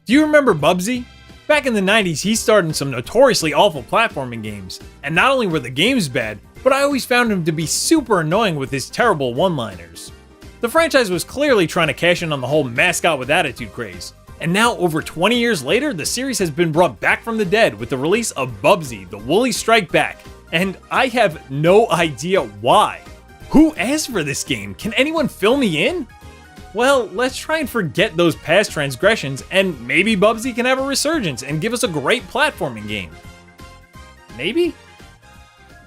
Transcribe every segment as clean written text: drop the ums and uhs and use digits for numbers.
Do you remember Bubsy? Back in the 90s, he starred in some notoriously awful platforming games, and not only were the games bad, but I always found him to be super annoying with his terrible one-liners. The franchise was clearly trying to cash in on the whole mascot with attitude craze, and now over 20 years later, the series has been brought back from the dead with the release of Bubsy, the Woolies Strike Back, and I have no idea why. Who asked for this game? Can anyone fill me in? Well, let's try and forget those past transgressions, and maybe Bubsy can have a resurgence and give us a great platforming game. Maybe?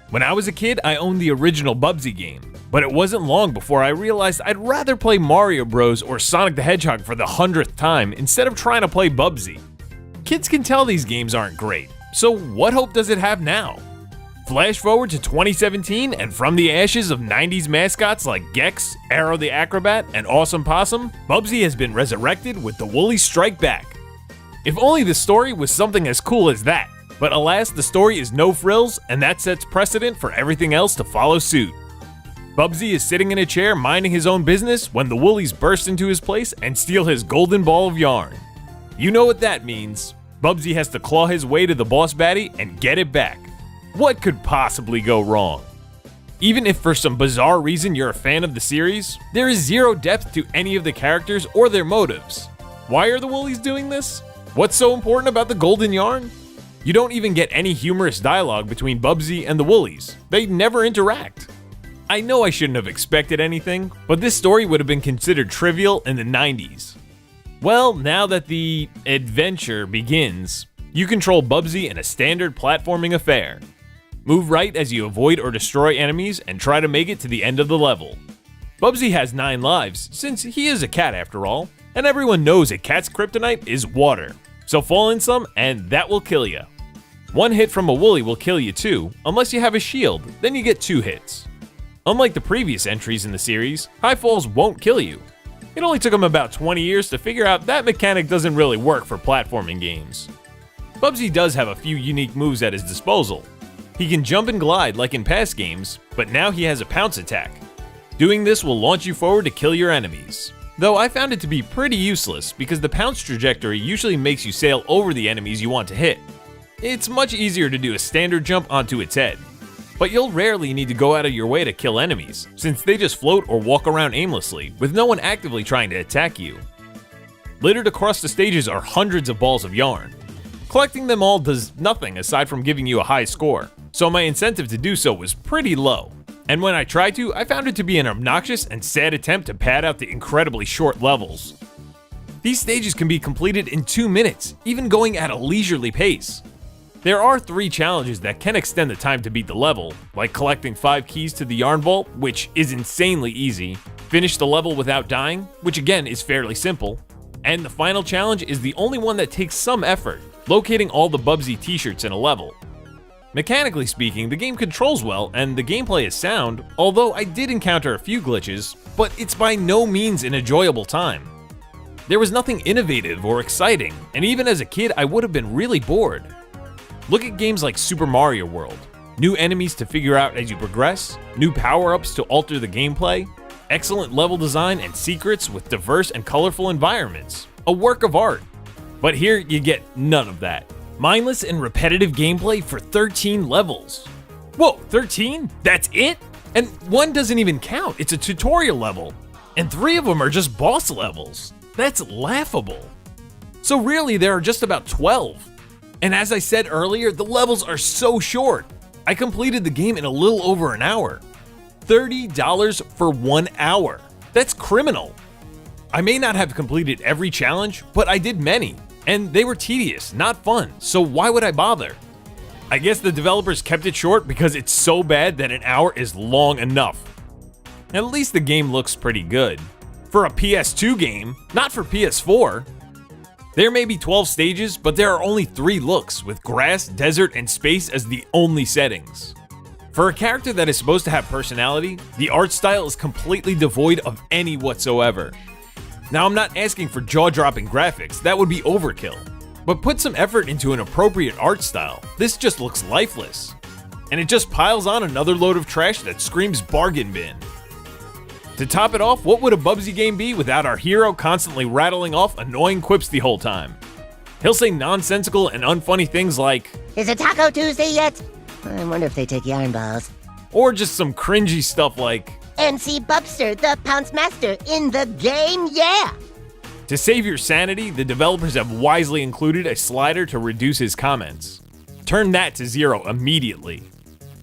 When I was a kid, I owned the original Bubsy game, but it wasn't long before I realized I'd rather play Mario Bros. Or Sonic the Hedgehog for the 100th time instead of trying to play Bubsy. Kids can tell these games aren't great, so what hope does it have now? Flash forward to 2017, and from the ashes of 90s mascots like Gex, Arrow the Acrobat, and Awesome Possum, Bubsy has been resurrected with the Woolies Strike Back. If only the story was something as cool as that, but alas, the story is no frills, and that sets precedent for everything else to follow suit. Bubsy is sitting in a chair minding his own business when the Woolies burst into his place and steal his golden ball of yarn. You know what that means. Bubsy has to claw his way to the boss baddie and get it back. What could possibly go wrong? Even if for some bizarre reason you're a fan of the series, there is zero depth to any of the characters or their motives. Why are the Woolies doing this? What's so important about the golden yarn? You don't even get any humorous dialogue between Bubsy and the Woolies. They never interact. I know I shouldn't have expected anything, but this story would have been considered trivial in the 90s. Well, now that the adventure begins, you control Bubsy in a standard platforming affair. Move right as you avoid or destroy enemies and try to make it to the end of the level. Bubsy has 9 lives, since he is a cat after all, and everyone knows a cat's kryptonite is water. So fall in some and that will kill you. One hit from a Woolie will kill you too, unless you have a shield, then you get 2 hits. Unlike the previous entries in the series, high falls won't kill you. It only took him about 20 years to figure out that mechanic doesn't really work for platforming games. Bubsy does have a few unique moves at his disposal. He can jump and glide like in past games, but now he has a pounce attack. Doing this will launch you forward to kill your enemies. Though I found it to be pretty useless because the pounce trajectory usually makes you sail over the enemies you want to hit. It's much easier to do a standard jump onto its head. But you'll rarely need to go out of your way to kill enemies, since they just float or walk around aimlessly, with no one actively trying to attack you. Littered across the stages are hundreds of balls of yarn. Collecting them all does nothing aside from giving you a high score, so my incentive to do so was pretty low. And when I tried to, I found it to be an obnoxious and sad attempt to pad out the incredibly short levels. These stages can be completed in 2 minutes, even going at a leisurely pace. There are 3 challenges that can extend the time to beat the level, like collecting 5 keys to the yarn vault, which is insanely easy, finish the level without dying, which again is fairly simple, and the final challenge is the only one that takes some effort, locating all the Bubsy t-shirts in a level. Mechanically speaking, the game controls well and the gameplay is sound, although I did encounter a few glitches, but it's by no means an enjoyable time. There was nothing innovative or exciting, and even as a kid I would have been really bored. Look at games like Super Mario World. New enemies to figure out as you progress, new power-ups to alter the gameplay, excellent level design and secrets with diverse and colorful environments. A work of art. But here you get none of that. Mindless and repetitive gameplay for 13 levels. Whoa, 13? That's it? And 1 doesn't even count, it's a tutorial level. And 3 of them are just boss levels. That's laughable. So really there are just about 12. And as I said earlier, the levels are so short. I completed the game in a little over an hour. $30 for 1 hour. That's criminal. I may not have completed every challenge, but I did many. And they were tedious, not fun, so why would I bother? I guess the developers kept it short because it's so bad that an hour is long enough. At least the game looks pretty good. For a PS2 game, not for PS4. There may be 12 stages, but there are only 3 looks, with grass, desert, and space as the only settings. For a character that is supposed to have personality, the art style is completely devoid of any whatsoever. Now I'm not asking for jaw-dropping graphics, that would be overkill. But put some effort into an appropriate art style, this just looks lifeless. And it just piles on another load of trash that screams bargain bin. To top it off, what would a Bubsy game be without our hero constantly rattling off annoying quips the whole time? He'll say nonsensical and unfunny things like, "Is it Taco Tuesday yet? I wonder if they take yarn balls." or just some cringy stuff like, "NC Bubster, the Pounce Master in the game, yeah!" To save your sanity, the developers have wisely included a slider to reduce his comments. Turn that to 0 immediately.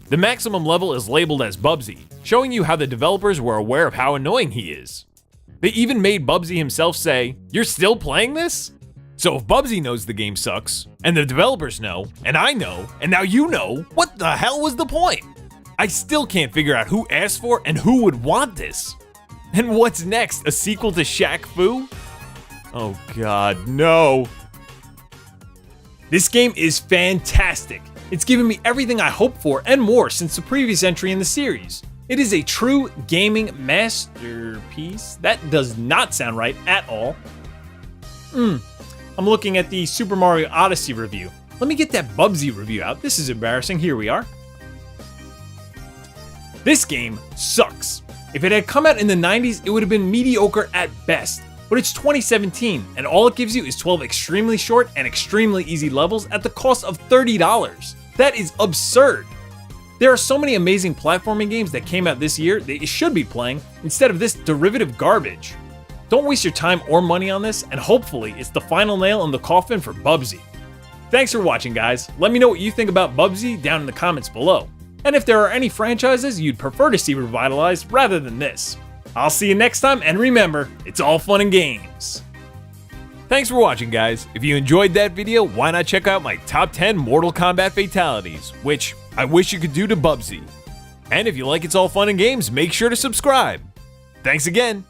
The maximum level is labeled as Bubsy, showing you how the developers were aware of how annoying he is. They even made Bubsy himself say, "You're still playing this?" So if Bubsy knows the game sucks, and the developers know, and I know, and now you know, what the hell was the point? I still can't figure out who asked for and who would want this. And what's next, a sequel to Shaq Fu? Oh god, no. This game is fantastic. It's given me everything I hoped for and more since the previous entry in the series. It is a true gaming masterpiece. That does not sound right at all. I'm looking at the Super Mario Odyssey review. Let me get that Bubsy review out. This is embarrassing. Here we are. This game sucks. If it had come out in the 90s, it would have been mediocre at best. But it's 2017, and all it gives you is 12 extremely short and extremely easy levels at the cost of $30. That is absurd. There are so many amazing platforming games that came out this year that you should be playing instead of this derivative garbage. Don't waste your time or money on this, and hopefully it's the final nail in the coffin for Bubsy. Thanks for watching, guys. Let me know what you think about Bubsy down in the comments below. And if there are any franchises you'd prefer to see revitalized rather than this. I'll see you next time, and remember, it's all fun and games. Thanks for watching, guys. If you enjoyed that video, why not check out my top 10 Mortal Kombat fatalities, which I wish you could do to Bubsy. And if you like It's All Fun and Games, make sure to subscribe. Thanks again.